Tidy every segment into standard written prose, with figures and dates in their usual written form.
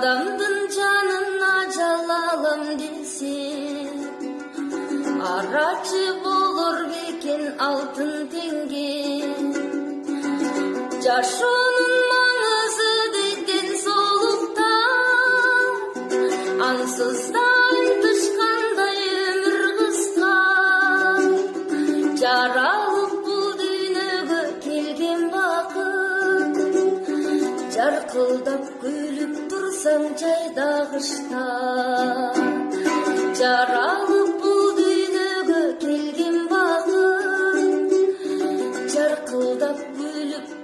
Adamdın canına calalım desin, aracı bulur beken altın tenge. Жашоонун маңызы деген солукта, ансыздан тышкандай өмүр кыска. Жаралып бул дүйнөгө келген бакыт, жаркылдап күлүп турсаң жайда кышта. Жаралып бул дүйнөгө келген бакыт, жаркылдап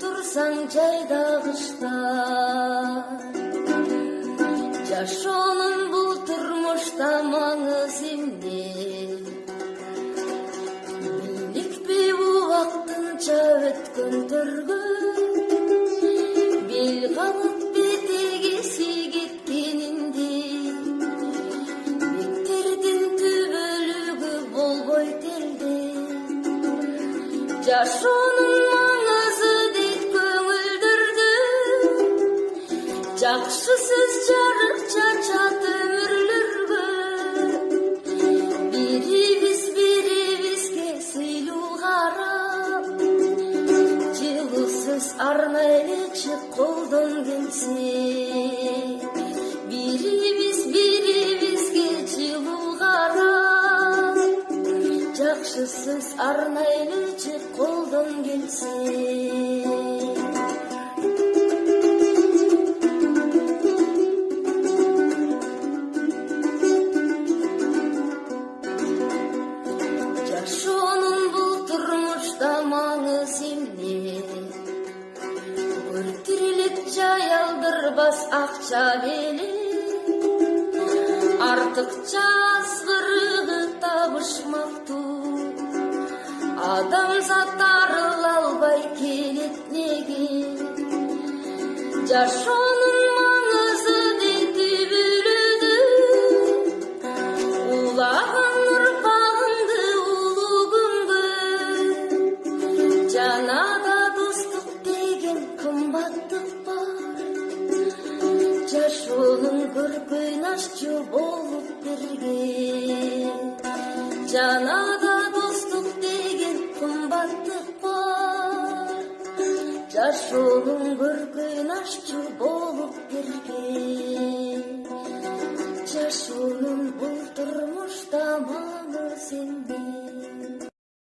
tursan jayda kışta. Жашоонун бул турмушта маңыз эмне? Бийликпи убактынча өткөн төргө, бел калып бетегеси кеткенинде, бектердин түбөлүгү болбой телде. Жашоонун жакшы сөз жарык чачат өмүрлөргө, бирибиз бирибизге сыйлуу карап, жылуу сөз арнайлычы колдон келсе. Бирибиз бирибизге жылуу карап, жакшы сөз арнайлычы колдон келсе. Жашоонун бул турмушта маңыз эмне? Өлтүрүлүп жаялдырбас акча белек, артыкча азгырыгы табышмактуу. Адамзат арыла албай келет неге? Жашоонун маңызы ден түбөлүдү, улаган жанада достук деген кымбаттык бар. Жашоонун көркөйүн ашчу болуп берген. Жанада достук деген кымбаттык бар. Жашоонун көркөйүн ашчу болуп берген. Жашоонун бул турмушта маңыз эмне?